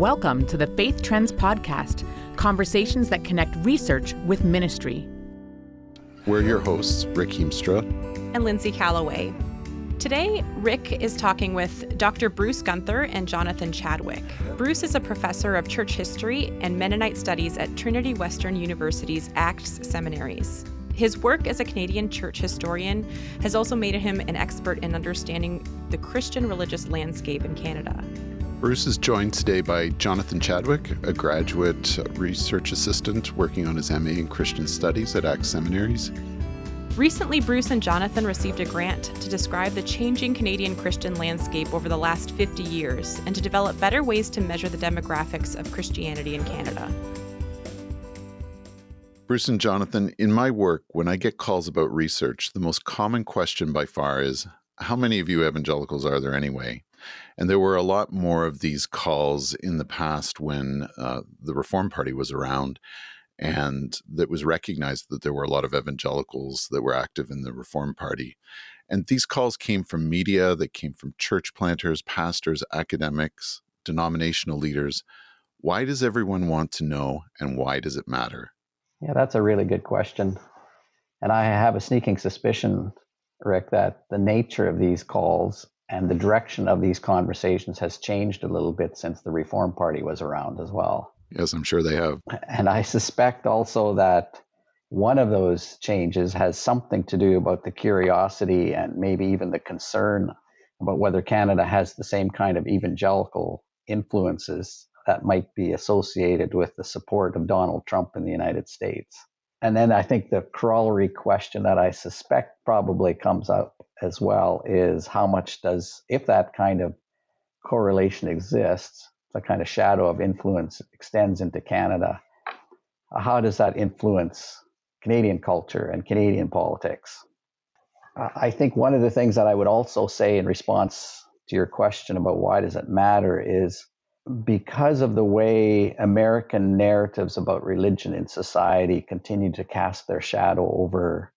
Welcome to the Faith Trends Podcast, conversations that connect research with ministry. We're your hosts, Rick Heemstra and Lindsay Calloway. Today, Rick is talking with Dr. Bruce Guenther and Jonathan Chadwick. Bruce is a professor of church history and Mennonite studies at Trinity Western University's Acts seminaries. His work as a Canadian church historian has also made him an expert in understanding the Christian religious landscape in Canada. Bruce is joined today by Jonathan Chadwick, a graduate research assistant working on his MA in Christian Studies at Acts seminaries. Recently, Bruce and Jonathan received a grant to describe the changing Canadian Christian landscape over the last 50 years and to develop better ways to measure the demographics of Christianity in Canada. Bruce and Jonathan, in my work, when I get calls about research, the most common question by far is, how many of you evangelicals are there anyway? And there were a lot more of these calls in the past when the Reform Party was around, and that was recognized that there were a lot of evangelicals that were active in the Reform Party. And these calls came from media, they came from church planters, pastors, academics, denominational leaders. Why does everyone want to know, and why does it matter? Yeah, that's a really good question. And I have a sneaking suspicion, Rick, that the nature of these calls and the direction of these conversations has changed a little bit since the Reform Party was around as well. Yes, I'm sure they have. And I suspect also that one of those changes has something to do about the curiosity and maybe even the concern about whether Canada has the same kind of evangelical influences that might be associated with the support of Donald Trump in the United States. And then I think the corollary question that I suspect probably comes up as well is how much if that kind of correlation exists, the kind of shadow of influence extends into Canada, how does that influence Canadian culture and Canadian politics? I think one of the things that I would also say in response to your question about why does it matter is because of the way American narratives about religion in society continue to cast their shadow over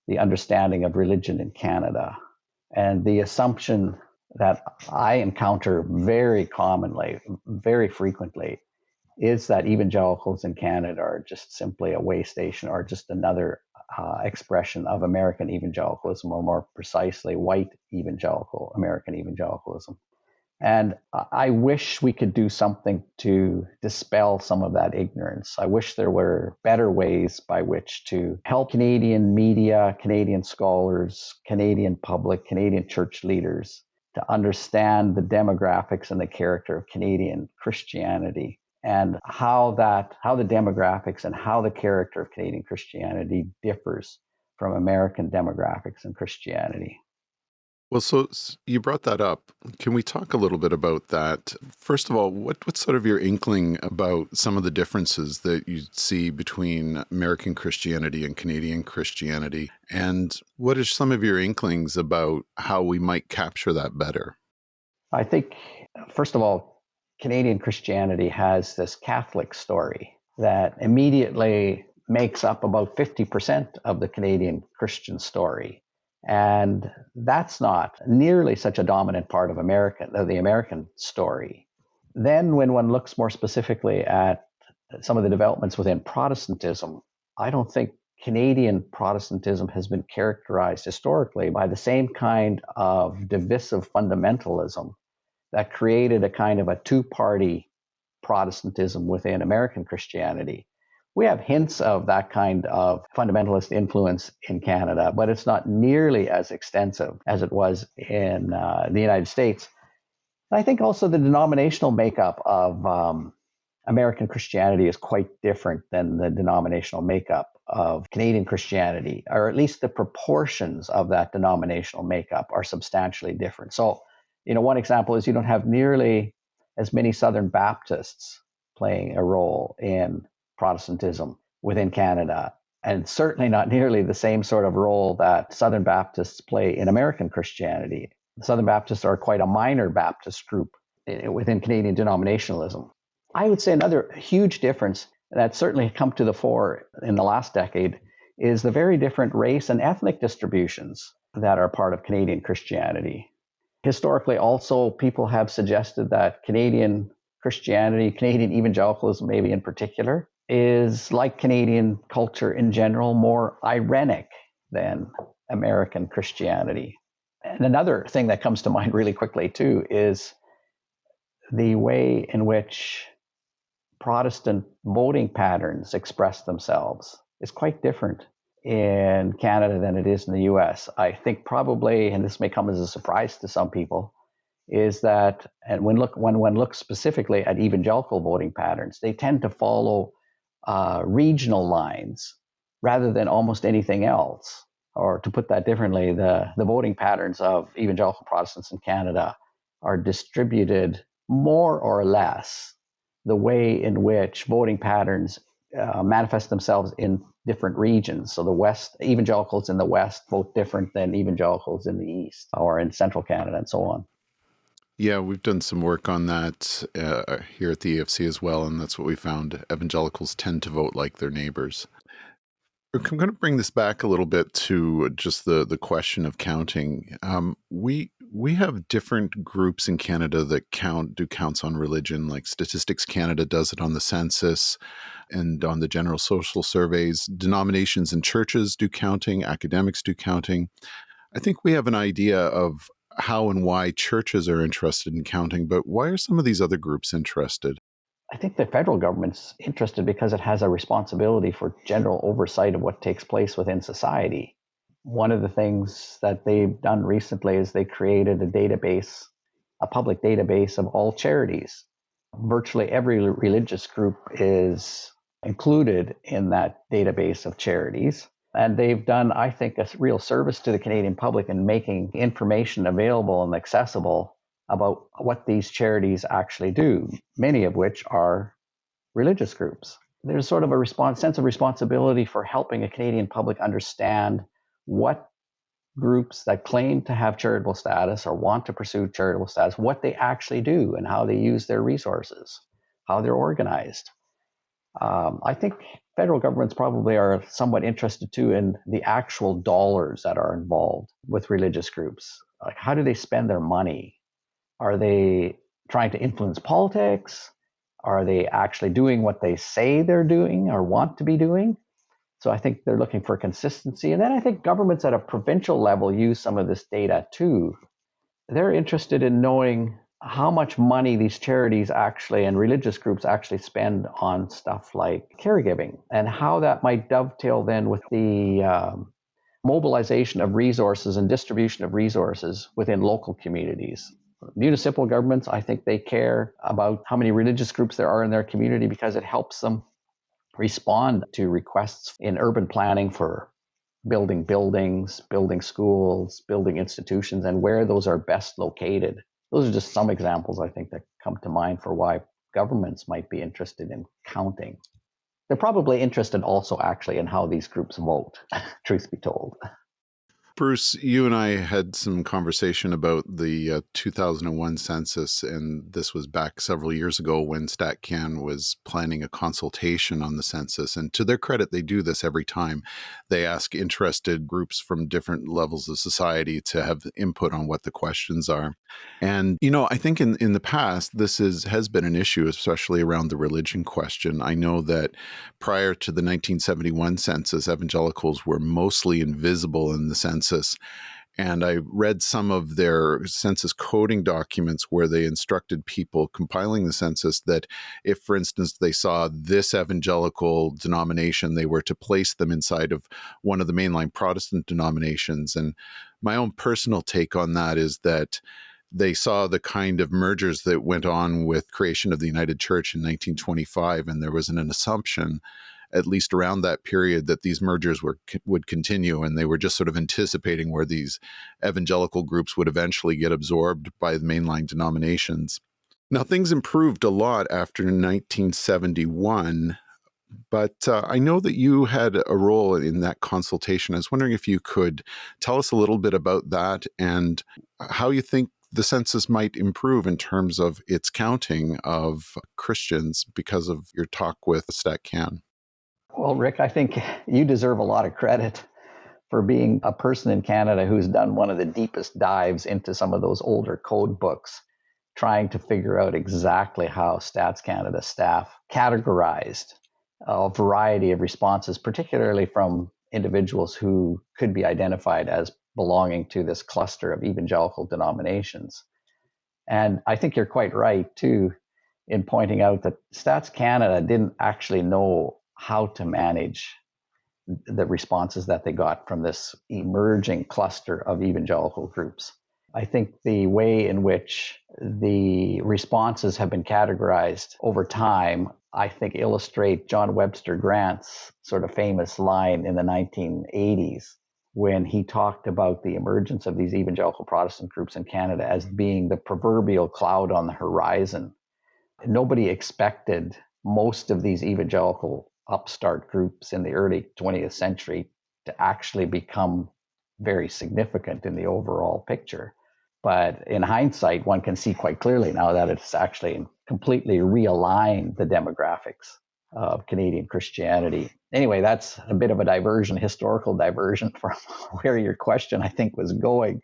the understanding of religion in Canada. And the assumption that I encounter very commonly, very frequently, is that evangelicals in Canada are just simply a way station or just another expression of American evangelicalism, or more precisely, white evangelical, American evangelicalism. And I wish we could do something to dispel some of that ignorance. I wish there were better ways by which to help Canadian media, Canadian scholars, Canadian public, Canadian church leaders to understand the demographics and the character of Canadian Christianity, and how the demographics and how the character of Canadian Christianity differs from American demographics and Christianity. Well, so you brought that up. Can we talk a little bit about that? First of all, what's sort of your inkling about some of the differences that you see between American Christianity and Canadian Christianity? And what are some of your inklings about how we might capture that better? I think, first of all, Canadian Christianity has this Catholic story that immediately makes up about 50% of the Canadian Christian story. And that's not nearly such a dominant part of the American story. Then when one looks more specifically at some of the developments within Protestantism, I don't think Canadian Protestantism has been characterized historically by the same kind of divisive fundamentalism that created a kind of a two-party Protestantism within American Christianity. We have hints of that kind of fundamentalist influence in Canada, but it's not nearly as extensive as it was in the United States. And I think also the denominational makeup of American Christianity is quite different than the denominational makeup of Canadian Christianity, or at least the proportions of that denominational makeup are substantially different. So, one example is you don't have nearly as many Southern Baptists playing a role in Protestantism within Canada, and certainly not nearly the same sort of role that Southern Baptists play in American Christianity. The Southern Baptists are quite a minor Baptist group within Canadian denominationalism. I would say another huge difference that's certainly come to the fore in the last decade is the very different race and ethnic distributions that are part of Canadian Christianity. Historically, also, people have suggested that Canadian Christianity, Canadian evangelicalism maybe in particular, is like Canadian culture in general, more irenic than American Christianity. And another thing that comes to mind really quickly too is the way in which Protestant voting patterns express themselves is quite different in Canada than it is in the US. I think probably, and this may come as a surprise to some people, is that, and when one looks specifically at evangelical voting patterns, they tend to follow regional lines rather than almost anything else. Or to put that differently, the voting patterns of evangelical Protestants in Canada are distributed more or less the way in which voting patterns manifest themselves in different regions. So the West, evangelicals in the West vote different than evangelicals in the East or in Central Canada and so on. Yeah, we've done some work on that here at the EFC as well, and that's what we found. Evangelicals tend to vote like their neighbors. I'm going to bring this back a little bit to just the question of counting. We have different groups in Canada that do counts on religion, like Statistics Canada does it on the census and on the general social surveys. Denominations and churches do counting, academics do counting. I think we have an idea of how and why churches are interested in counting, but why are some of these other groups interested? I think the federal government's interested because it has a responsibility for general oversight of what takes place within society. One of the things that they've done recently is they created a public database of all charities. Virtually every religious group is included in that database of charities. And they've done, I think, a real service to the Canadian public in making information available and accessible about what these charities actually do, many of which are religious groups. There's sort of a sense of responsibility for helping a Canadian public understand what groups that claim to have charitable status or want to pursue charitable status, what they actually do and how they use their resources, how they're organized. I think federal governments probably are somewhat interested too in the actual dollars that are involved with religious groups. Like, how do they spend their money? Are they trying to influence politics? Are they actually doing what they say they're doing or want to be doing? So I think they're looking for consistency. And then I think governments at a provincial level use some of this data too. They're interested in knowing how much money these charities actually and religious groups actually spend on stuff like caregiving and how that might dovetail then with the mobilization of resources and distribution of resources within local communities. Municipal governments, I think they care about how many religious groups there are in their community because it helps them respond to requests in urban planning for building buildings, building schools, building institutions, and where those are best located. Those are just some examples, I think, that come to mind for why governments might be interested in counting. They're probably interested also actually in how these groups vote, truth be told. Bruce, you and I had some conversation about the 2001 census, and this was back several years ago when StatCan was planning a consultation on the census. And to their credit, they do this every time. They ask interested groups from different levels of society to have input on what the questions are. And, I think in the past, this has been an issue, especially around the religion question. I know that prior to the 1971 census, evangelicals were mostly invisible in the census. And I read some of their census coding documents where they instructed people compiling the census that if, for instance, they saw this evangelical denomination, they were to place them inside of one of the mainline Protestant denominations. And my own personal take on that is that they saw the kind of mergers that went on with creation of the United Church in 1925, and there was an assumption, at least around that period, that these mergers would continue, and they were just sort of anticipating where these evangelical groups would eventually get absorbed by the mainline denominations. Now, things improved a lot after 1971, but I know that you had a role in that consultation. I was wondering if you could tell us a little bit about that and how you think the census might improve in terms of its counting of Christians because of your talk with StatCan. Well, Rick, I think you deserve a lot of credit for being a person in Canada who's done one of the deepest dives into some of those older code books trying to figure out exactly how Stats Canada staff categorized a variety of responses, particularly from individuals who could be identified as belonging to this cluster of evangelical denominations. And I think you're quite right, too, in pointing out that Stats Canada didn't actually know how to manage the responses that they got from this emerging cluster of evangelical groups. I think the way in which the responses have been categorized over time, I think illustrate John Webster Grant's sort of famous line in the 1980s when he talked about the emergence of these evangelical Protestant groups in Canada as being the proverbial cloud on the horizon. Nobody expected most of these evangelical upstart groups in the early 20th century to actually become very significant in the overall picture. But in hindsight, one can see quite clearly now that it's actually completely realigned the demographics of Canadian Christianity. Anyway, that's a bit of a diversion, historical diversion from where your question, I think, was going.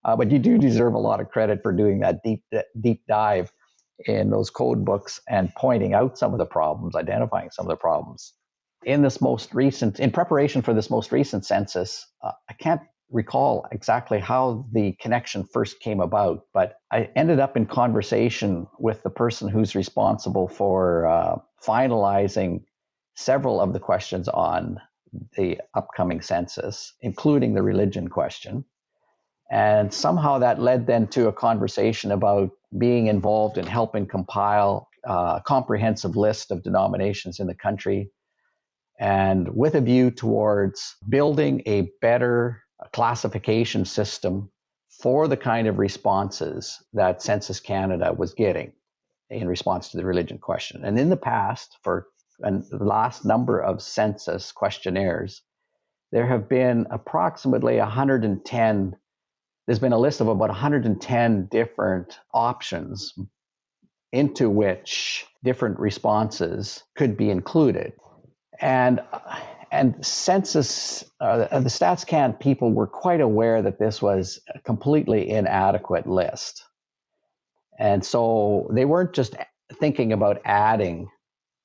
But you do deserve a lot of credit for doing that deep dive in those code books and pointing out some of the problems, identifying some of the problems. In preparation for this most recent census, I can't recall exactly how the connection first came about, but I ended up in conversation with the person who's responsible for finalizing several of the questions on the upcoming census, including the religion question. And somehow that led then to a conversation about being involved in helping compile a comprehensive list of denominations in the country, and with a view towards building a better classification system for the kind of responses that Census Canada was getting in response to the religion question. And in the past, for the last number of census questionnaires, there have been approximately 110. There's been a list of about 110 different options into which different responses could be included. And census, the StatsCan people were quite aware that this was a completely inadequate list. And so they weren't just thinking about adding,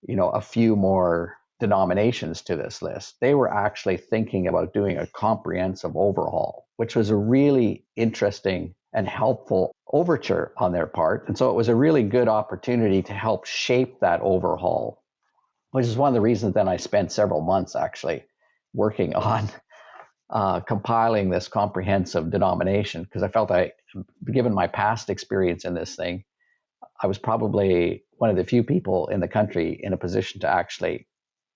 a few more denominations to this list. They were actually thinking about doing a comprehensive overhaul, which was a really interesting and helpful overture on their part. And so it was a really good opportunity to help shape that overhaul, which is one of the reasons that I spent several months actually working on compiling this comprehensive denomination, because I felt given my past experience in this thing, I was probably one of the few people in the country in a position to actually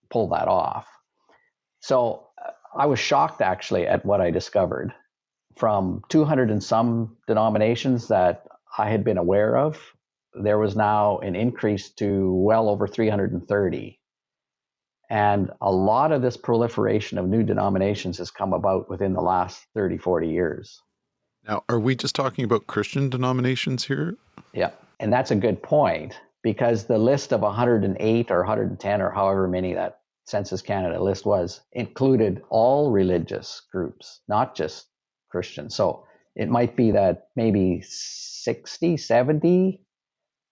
pull that off. So I was shocked actually at what I discovered. From 200 and some denominations that I had been aware of, there was now an increase to well over 330. And a lot of this proliferation of new denominations has come about within the last 30, 40 years. Now, are we just talking about Christian denominations here? Yeah, and that's a good point, because the list of 108 or 110 or however many that Census Canada list was included all religious groups, not just Christians. So it might be that maybe 60, 70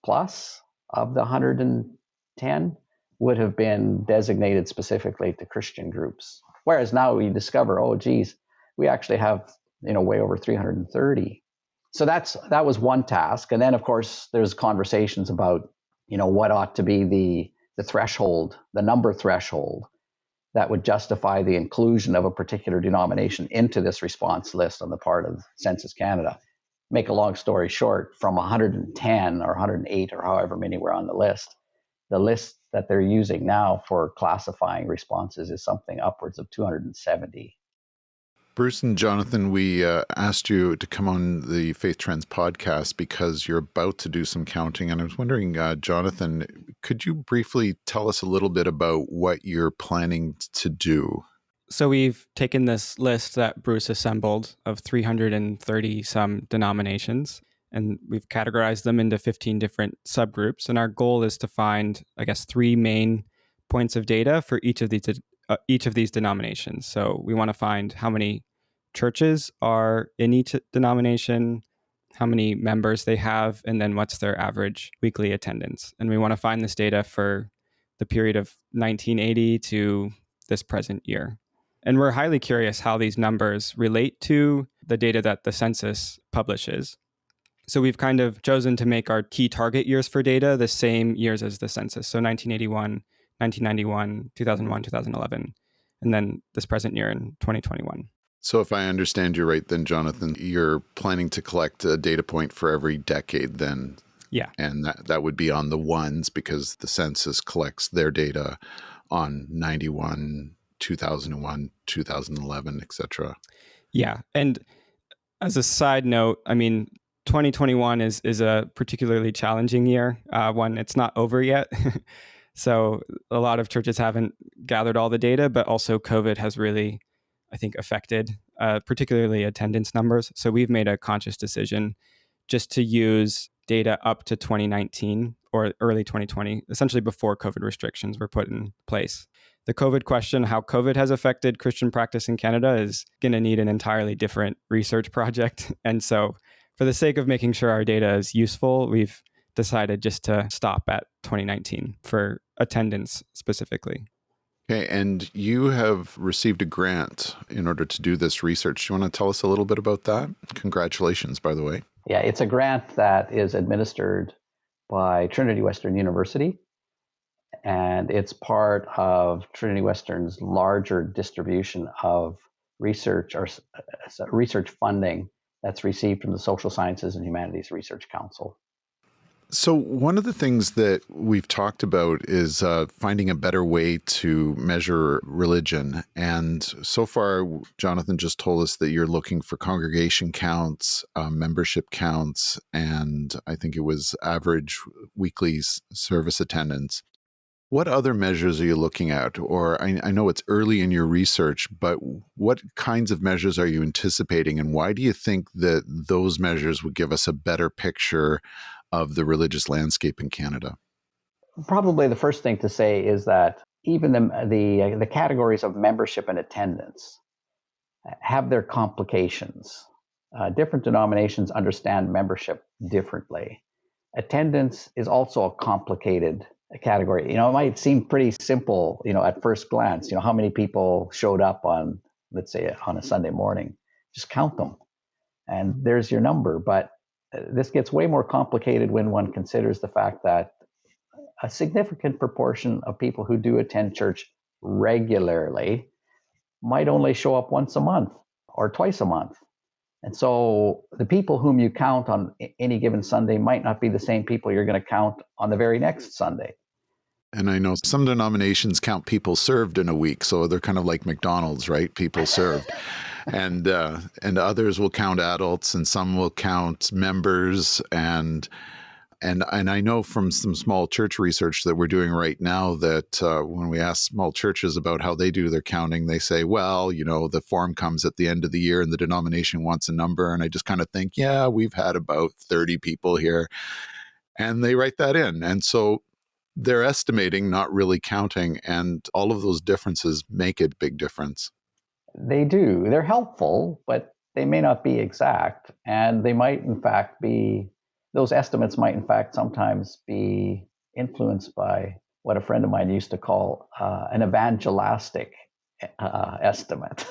plus of the 110 would have been designated specifically to Christian groups. Whereas now we discover, oh, geez, we actually have, way over 330. So that was one task. And then, of course, there's conversations about, what ought to be the threshold, the number threshold that would justify the inclusion of a particular denomination into this response list on the part of Census Canada. Make a long story short, from 110 or 108 or however many were on the list that they're using now for classifying responses is something upwards of 270. Bruce and Jonathan, we asked you to come on the Faith Trends podcast because you're about to do some counting. And I was wondering, Jonathan, could you briefly tell us a little bit about what you're planning to do? So we've taken this list that Bruce assembled of 330 some denominations, and we've categorized them into 15 different subgroups. And our goal is to find, 3 main points of data for each of these denominations. So we want to find how many churches are in each denomination, how many members they have, and then what's their average weekly attendance. And we want to find this data for the period of 1980 to this present year. And we're highly curious how these numbers relate to the data that the census publishes. So we've kind of chosen to make our key target years for data the same years as the census. So 1981, 1991, 2001, 2011, and then this present year in 2021. So if I understand you right, then, Jonathan, you're planning to collect a data point for every decade then? Yeah. And that would be on the ones, because the census collects their data on 91, 2001, 2011, et cetera. Yeah. And as a side note, I mean, 2021 is a particularly challenging year. One, it's not over yet. So a lot of churches haven't gathered all the data, but also COVID has really, I think, affected particularly attendance numbers. So we've made a conscious decision just to use data up to 2019 or early 2020, essentially before COVID restrictions were put in place. The COVID question, how COVID has affected Christian practice in Canada, is going to need an entirely different research project. And so for the sake of making sure our data is useful, we've decided just to stop at 2019 for attendance specifically. Okay, and you have received a grant in order to do this research. Do you want to tell us a little bit about that? Congratulations, by the way. Yeah, it's a grant that is administered by Trinity Western University, and it's part of Trinity Western's larger distribution of research or research funding that's received from the Social Sciences and Humanities Research Council. So one of the things that we've talked about is finding a better way to measure religion. And so far, Jonathan just told us that you're looking for congregation counts, membership counts, and I think it was average weekly service attendance. What other measures are you looking at? Or I know it's early in your research, but what kinds of measures are you anticipating? And why do you think that those measures would give us a better picture of the religious landscape in Canada? Probably the first thing to say is that even the categories of membership and attendance have their complications. Different denominations understand membership differently. Attendance is also a complicated category. It might seem pretty simple, at first glance, how many people showed up on, let's say, on a Sunday morning. Just count them, and there's your number. But this gets way more complicated when one considers the fact that a significant proportion of people who do attend church regularly might only show up once a month or twice a month. And so the people whom you count on any given Sunday might not be the same people you're going to count on the very next Sunday. And I know some denominations count people served in a week, so they're kind of like McDonald's, right? People served. And others will count adults, and some will count members, and I know from some small church research that we're doing right now that when we ask small churches about how they do their counting, they say, well, the form comes at the end of the year and the denomination wants a number. And I just kind of think, yeah, we've had about 30 people here, and they write that in. And so they're estimating, not really counting, and all of those differences make a big difference. They do. They're helpful, but they may not be exact. And they might, in fact, those estimates might, in fact, sometimes be influenced by what a friend of mine used to call an evangelistic estimate.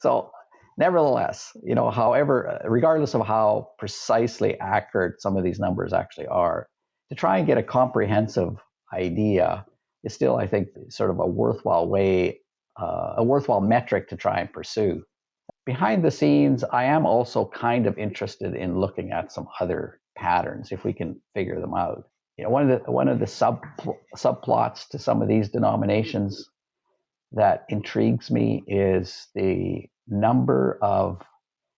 So, nevertheless, however, regardless of how precisely accurate some of these numbers actually are, to try and get a comprehensive idea is still, I think, sort of a worthwhile metric to try and pursue. Behind the scenes, I am also kind of interested in looking at some other patterns, if we can figure them out. One of the subplots to some of these denominations that intrigues me is the number of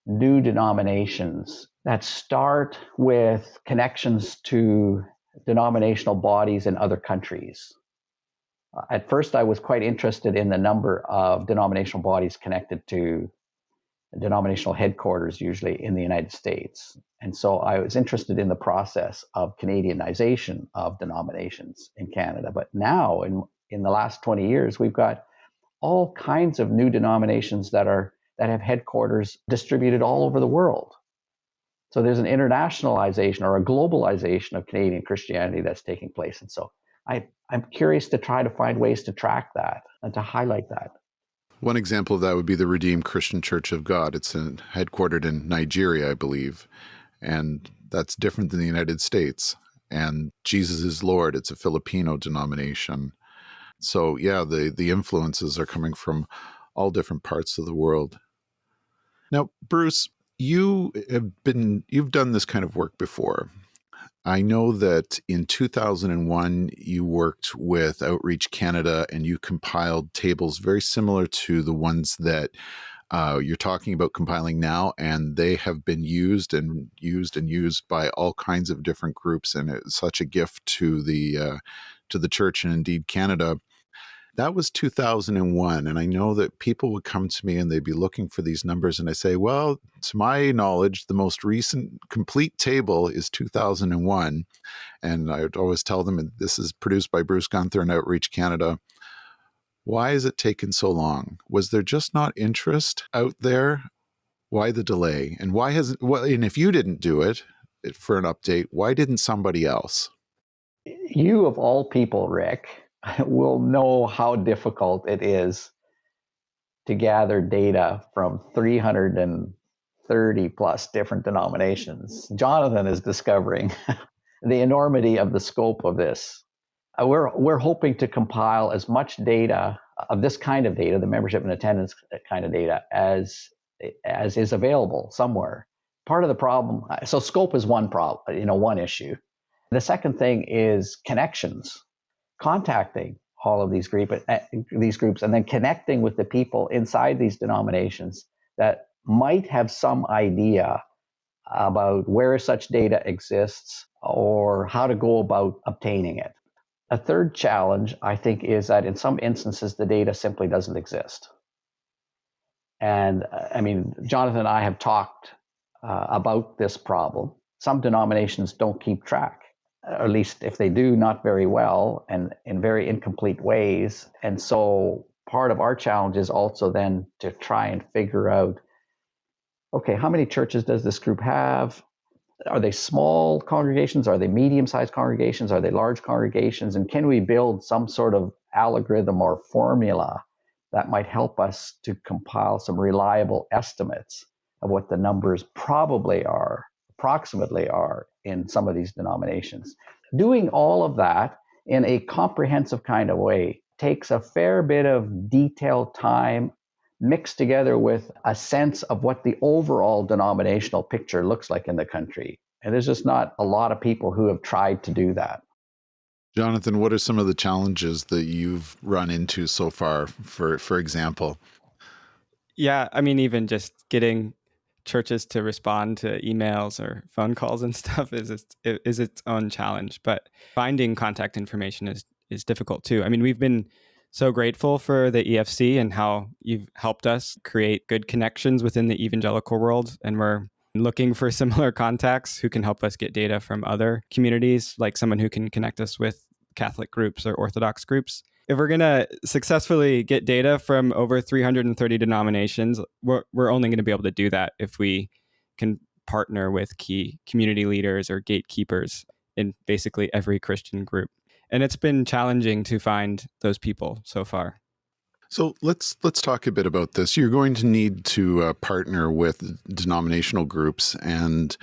new denominations that start with connections to denominational bodies in other countries. At first, I was quite interested in the number of denominational bodies connected to denominational headquarters, usually in the United States. And so I was interested in the process of Canadianization of denominations in Canada. But now, in the last 20 years, we've got all kinds of new denominations that have headquarters distributed all over the world. So there's an internationalization or a globalization of Canadian Christianity that's taking place. And so I'm curious to try to find ways to track that and to highlight that. One example of that would be the Redeemed Christian Church of God. It's headquartered in Nigeria, I believe, and that's different than the United States. And Jesus is Lord. It's a Filipino denomination. So yeah, the influences are coming from all different parts of the world. Now, Bruce, you've done this kind of work before. I know that in 2001, you worked with Outreach Canada and you compiled tables very similar to the ones that you're talking about compiling now, and they have been used by all kinds of different groups, and it's such a gift to the church and indeed Canada. That was 2001, and I know that people would come to me and they'd be looking for these numbers, and I say, well, to my knowledge, the most recent complete table is 2001, and I would always tell them this is produced by Bruce Guenther and Outreach Canada. Why has it taken so long? Was there just not interest out there? Why the delay? And why hasn't? Well, and if you didn't do it for an update, why didn't somebody else? You of all people, Rick, will know how difficult it is to gather data from 330 plus different denominations. Jonathan is discovering the enormity of the scope of this. We're hoping to compile as much data of this kind of data, the membership and attendance kind of data, as is available somewhere. Part of the problem, so scope is one problem, one issue. The second thing is connections, contacting all of these groups and then connecting with the people inside these denominations that might have some idea about where such data exists or how to go about obtaining it. A third challenge, I think, is that in some instances, the data simply doesn't exist. And Jonathan and I have talked about this problem. Some denominations don't keep track, or at least if they do, not very well and in very incomplete ways. And so part of our challenge is also then to try and figure out, okay, how many churches does this group have? Are they small congregations? Are they medium-sized congregations? Are they large congregations? And can we build some sort of algorithm or formula that might help us to compile some reliable estimates of what the numbers approximately are in some of these denominations? Doing all of that in a comprehensive kind of way takes a fair bit of detailed time mixed together with a sense of what the overall denominational picture looks like in the country. And there's just not a lot of people who have tried to do that. Jonathan, what are some of the challenges that you've run into so far, for example? Yeah, even just getting churches to respond to emails or phone calls and stuff is its own challenge. But finding contact information is difficult too. We've been so grateful for the EFC and how you've helped us create good connections within the evangelical world. And we're looking for similar contacts who can help us get data from other communities, like someone who can connect us with Catholic groups or Orthodox groups. If we're going to successfully get data from over 330 denominations, we're only going to be able to do that if we can partner with key community leaders or gatekeepers in basically every Christian group. And it's been challenging to find those people so far. So let's talk a bit about this. You're going to need to partner with denominational groups, and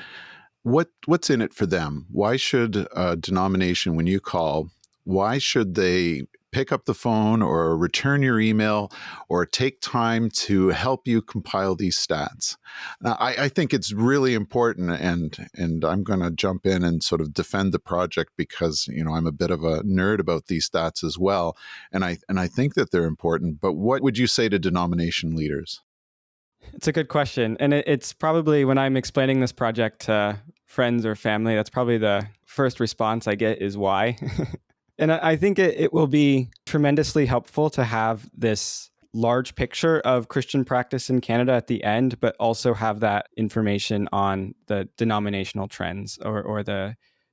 what's in it for them? Why should a denomination, when you call, why should they pick up the phone or return your email or take time to help you compile these stats? Now, I think it's really important, and I'm going to jump in and sort of defend the project because, I'm a bit of a nerd about these stats as well. And I think that they're important, but what would you say to denomination leaders? It's a good question. And it's probably when I'm explaining this project to friends or family, that's probably the first response I get is why. And I think it will be tremendously helpful to have this large picture of Christian practice in Canada at the end, but also have that information on the denominational trends or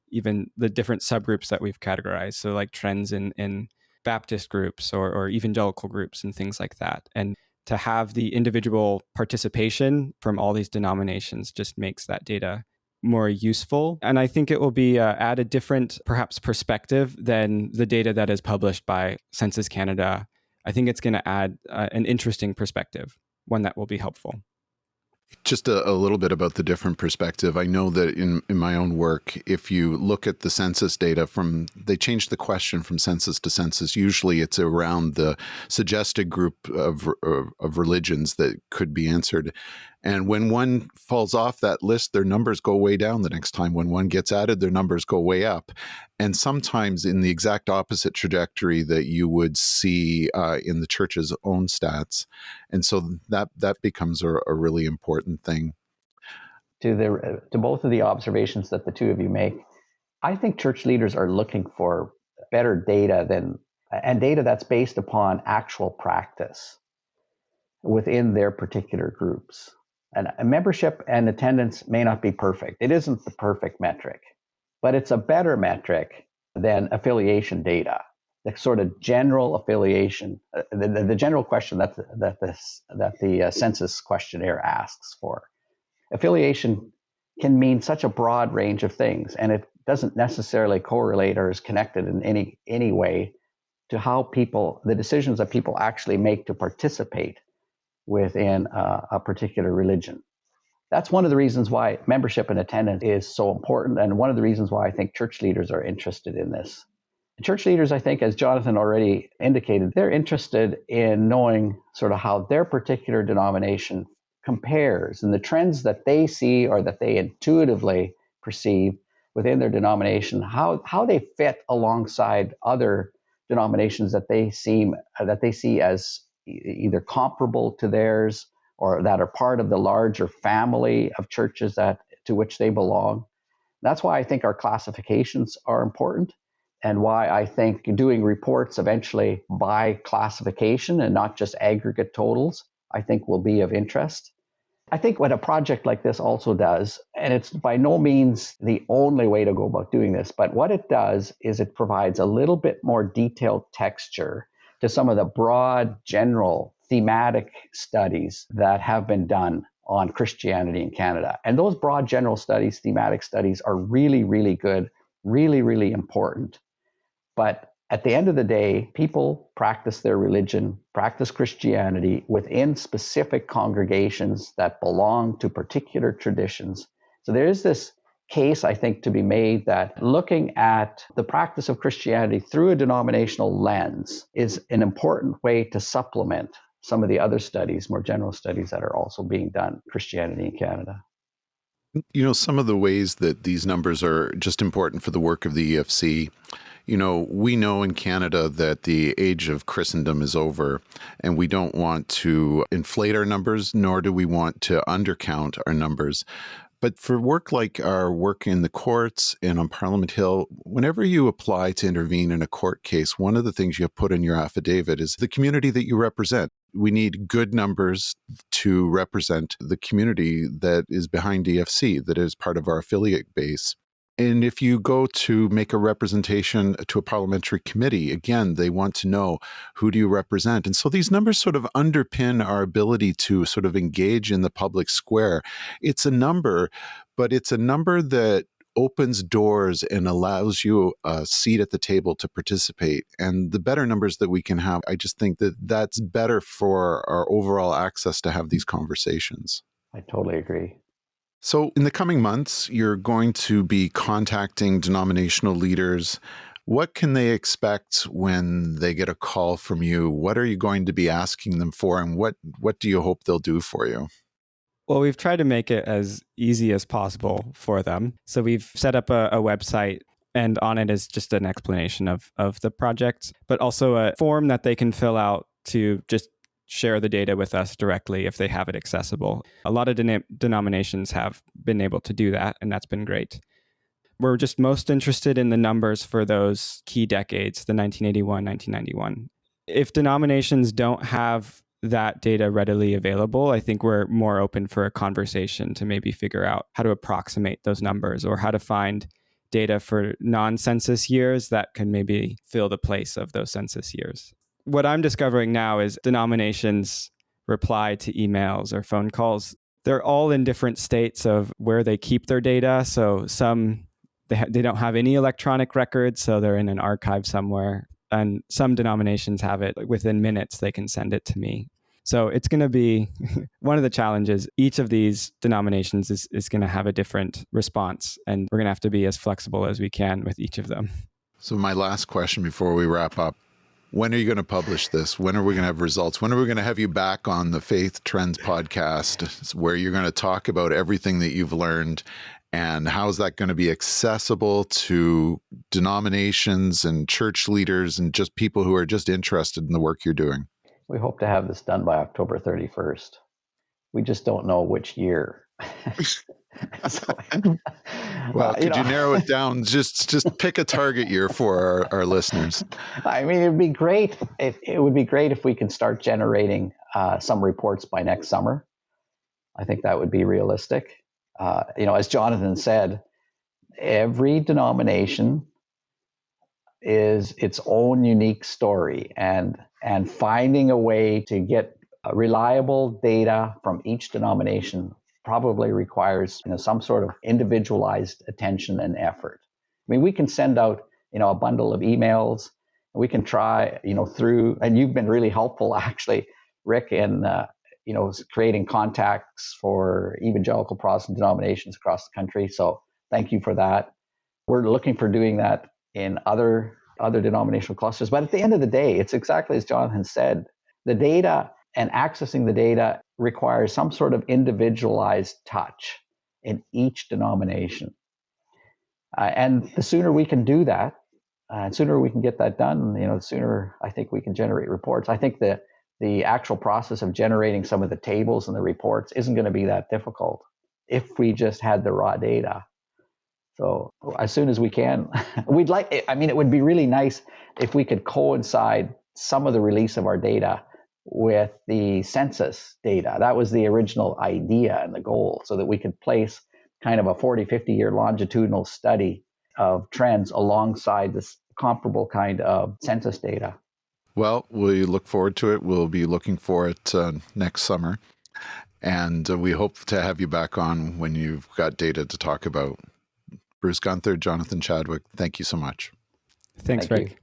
even the different subgroups that we've categorized. So like trends in Baptist groups or evangelical groups and things like that. And to have the individual participation from all these denominations just makes that data more useful. And I think it will be add a different, perhaps, perspective than the data that is published by Census Canada. I think it's going to add an interesting perspective, one that will be helpful. Just a little bit about the different perspective. I know that in my own work, if you look at the census data they changed the question from census to census. Usually it's around the suggested group of religions that could be answered. And when one falls off that list, their numbers go way down the next time. When one gets added, their numbers go way up. And sometimes in the exact opposite trajectory that you would see in the church's own stats. And so that becomes a really important thing. To both of the observations that the two of you make, I think church leaders are looking for better data and data that's based upon actual practice within their particular groups. And membership and attendance may not be perfect. It isn't the perfect metric, but it's a better metric than affiliation data. The sort of general affiliation, the general question that the census questionnaire asks for. Affiliation can mean such a broad range of things, and it doesn't necessarily correlate or is connected in any way to how the decisions that people actually make to participate within a particular religion. That's one of the reasons why membership and attendance is so important, and one of the reasons why I think church leaders are interested in this. Church leaders, I think, as Jonathan already indicated, they're interested in knowing sort of how their particular denomination compares and the trends that they see or that they intuitively perceive within their denomination, how they fit alongside other denominations that they see as either comparable to theirs or that are part of the larger family of churches to which they belong. That's why I think our classifications are important, and why I think doing reports eventually by classification and not just aggregate totals, I think will be of interest. I think what a project like this also does, and it's by no means the only way to go about doing this, but what it does is it provides a little bit more detailed texture to some of the broad, general, thematic studies that have been done on Christianity in Canada. And those broad, general studies, thematic studies, are really, really good, really, really important. But at the end of the day, people practice their religion, practice Christianity within specific congregations that belong to particular traditions. So there is this case, I think, to be made that looking at the practice of Christianity through a denominational lens is an important way to supplement some of the other studies, more general studies that are also being done, Christianity in Canada. You know, some of the ways that these numbers are just important for the work of the EFC. You know, we know in Canada that the age of Christendom is over, and we don't want to inflate our numbers, nor do we want to undercount our numbers. But for work like our work in the courts and on Parliament Hill, whenever you apply to intervene in a court case, one of the things you put in your affidavit is the community that you represent. We need good numbers to represent the community that is behind EFC, that is part of our affiliate base. And if you go to make a representation to a parliamentary committee, again, they want to know, who do you represent? And so these numbers sort of underpin our ability to sort of engage in the public square. It's a number, but it's a number that opens doors and allows you a seat at the table to participate. And the better numbers that we can have, I just think that that's better for our overall access to have these conversations. I totally agree. So in the coming months, you're going to be contacting denominational leaders. What can they expect when they get a call from you? What are you going to be asking them for, and what do you hope they'll do for you? Well, we've tried to make it as easy as possible for them. So we've set up a website, and on it is just an explanation of the project, but also a form that they can fill out to just share the data with us directly if they have it accessible. A lot of denominations have been able to do that, and that's been great. We're just most interested in the numbers for those key decades, the 1981, 1991. If denominations don't have that data readily available, I think we're more open for a conversation to maybe figure out how to approximate those numbers or how to find data for non-census years that can maybe fill the place of those census years. What I'm discovering now is denominations reply to emails or phone calls They're all in different states of where they keep their data. So some, they don't have any electronic records, so they're in an archive somewhere. And some denominations have it within minutes, they can send it to me. So it's going to be one of the challenges. Each of these denominations is going to have a different response, and we're going to have to be as flexible as we can with each of them. So my last question before we wrap up, when are you going to publish this? When are we going to have results? When are we going to have you back on the Faith Trends podcast where you're going to talk about everything that you've learned, and how is that going to be accessible to denominations and church leaders and just people who are just interested in the work you're doing? We hope to have this done by October 31st. We just don't know which year. Well, could you narrow it down? Just pick a target year for our listeners. I mean, it'd be great. It would be great if we can start generating some reports by next summer. I think that would be realistic. As Jonathan said, every denomination is its own unique story, and finding a way to get reliable data from each denomination probably requires some sort of individualized attention and effort. I mean, we can send out a bundle of emails. We can try through, and you've been really helpful actually, Rick, in creating contacts for evangelical Protestant denominations across the country. So thank you for that. We're looking for doing that in other denominational clusters. But at the end of the day, it's exactly as Jonathan said, the data and accessing the data requires some sort of individualized touch in each denomination. And the sooner we can do that, and sooner we can get that done, the sooner I think we can generate reports. I think that the actual process of generating some of the tables and the reports isn't going to be that difficult if we just had the raw data. So as soon as we can, it would be really nice if we could coincide some of the release of our data with the census data. That was the original idea and the goal, so that we could place kind of a 40, 50-year longitudinal study of trends alongside this comparable kind of census data. Well, we look forward to it. We'll be looking for it next summer. And we hope to have you back on when you've got data to talk about. Bruce Guenther, Jonathan Chadwick, thank you so much. Thanks, Rick.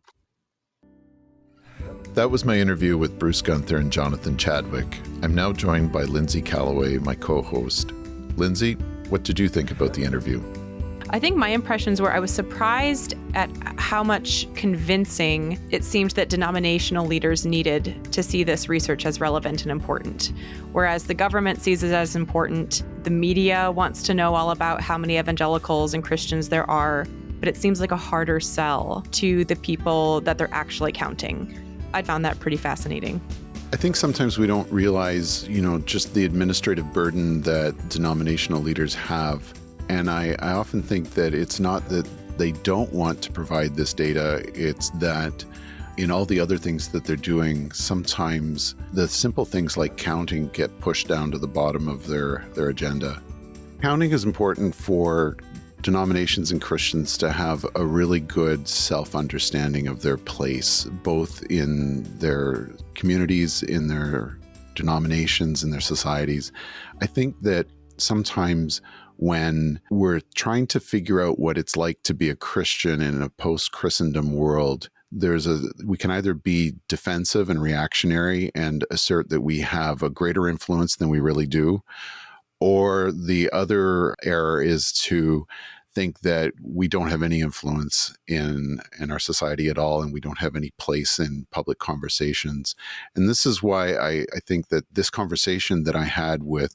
That was my interview with Bruce Guenther and Jonathan Chadwick. I'm now joined by Lindsay Calloway, my co-host. Lindsay, what did you think about the interview? I think my impressions were I was surprised at how much convincing it seemed that denominational leaders needed to see this research as relevant and important. Whereas the government sees it as important, the media wants to know all about how many evangelicals and Christians there are, but it seems like a harder sell to the people that they're actually counting. I found that pretty fascinating. I think sometimes we don't realize, just the administrative burden that denominational leaders have. And I often think that it's not that they don't want to provide this data, it's that in all the other things that they're doing, sometimes the simple things like counting get pushed down to the bottom of their agenda. Counting is important for denominations and Christians to have a really good self-understanding of their place, both in their communities, in their denominations, in their societies. I think that sometimes when we're trying to figure out what it's like to be a Christian in a post-Christendom world, we can either be defensive and reactionary and assert that we have a greater influence than we really do, or the other error is to think that we don't have any influence in our society at all, and we don't have any place in public conversations. And this is why I think that this conversation that I had with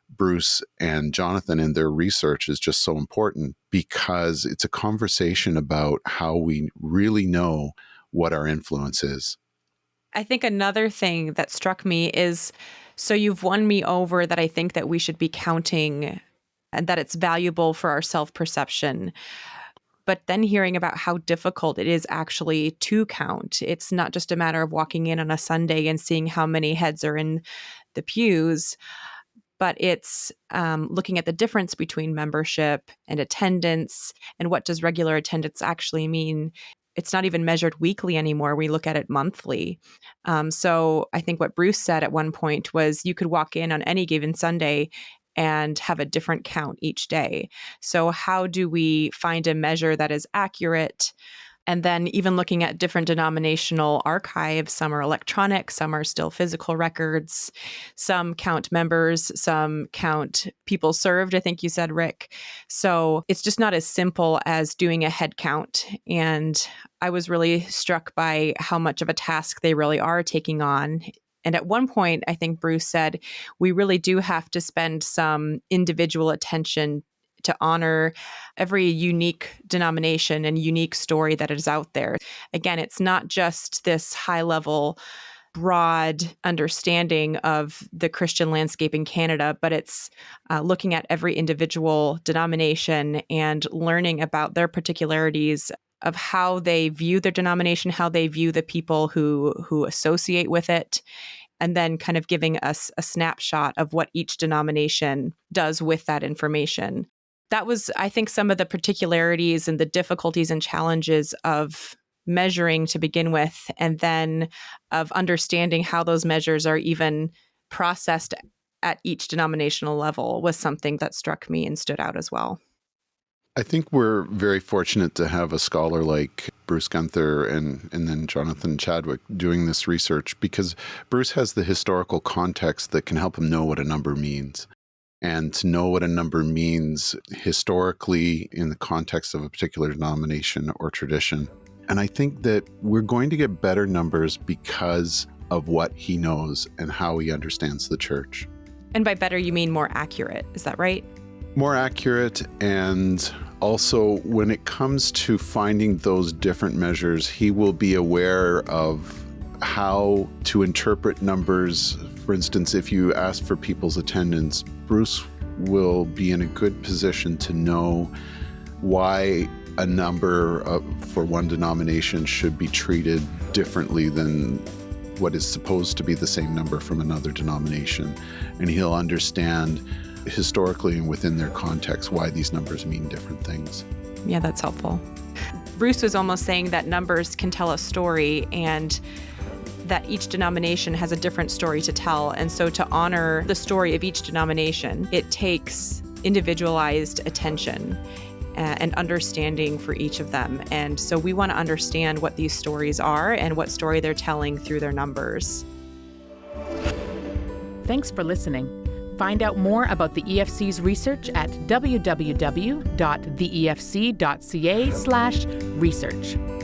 Bruce and Jonathan in their research is just so important, because it's a conversation about how we really know what our influence is. I think another thing that struck me is, so you've won me over that I think that we should be counting and that it's valuable for our self-perception. But then hearing about how difficult it is actually to count. It's not just a matter of walking in on a Sunday and seeing how many heads are in the pews, but it's looking at the difference between membership and attendance, and what does regular attendance actually mean. It's not even measured weekly anymore. We look at it monthly. So I think what Bruce said at one point was you could walk in on any given Sunday and have a different count each day. So how do we find a measure that is accurate? And then even looking at different denominational archives, some are electronic, some are still physical records, some count members, some count people served, I think you said, Rick. So it's just not as simple as doing a head count. And I was really struck by how much of a task they really are taking on. And at one point, I think Bruce said, we really do have to spend some individual attention to honor every unique denomination and unique story that is out there. Again, it's not just this high-level, broad understanding of the Christian landscape in Canada, but it's looking at every individual denomination and learning about their particularities of how they view their denomination, how they view the people who associate with it, and then kind of giving us a snapshot of what each denomination does with that information. That was, I think, some of the particularities and the difficulties and challenges of measuring to begin with, and then of understanding how those measures are even processed at each denominational level was something that struck me and stood out as well. I think we're very fortunate to have a scholar like Bruce Guenther and then Jonathan Chadwick doing this research, because Bruce has the historical context that can help him know what a number means. And to know what a number means historically in the context of a particular denomination or tradition. And I think that we're going to get better numbers because of what he knows and how he understands the church. And by better, you mean more accurate. Is that right? More accurate, and also when it comes to finding those different measures, he will be aware of how to interpret numbers. For instance, if you ask for people's attendance, Bruce will be in a good position to know why a number for one denomination should be treated differently than what is supposed to be the same number from another denomination. And he'll understand historically and within their context why these numbers mean different things. Yeah, that's helpful. Bruce was almost saying that numbers can tell a story, and that each denomination has a different story to tell. And so to honor the story of each denomination, it takes individualized attention and understanding for each of them. And so we want to understand what these stories are and what story they're telling through their numbers. Thanks for listening. Find out more about the EFC's research at www.theefc.ca/research.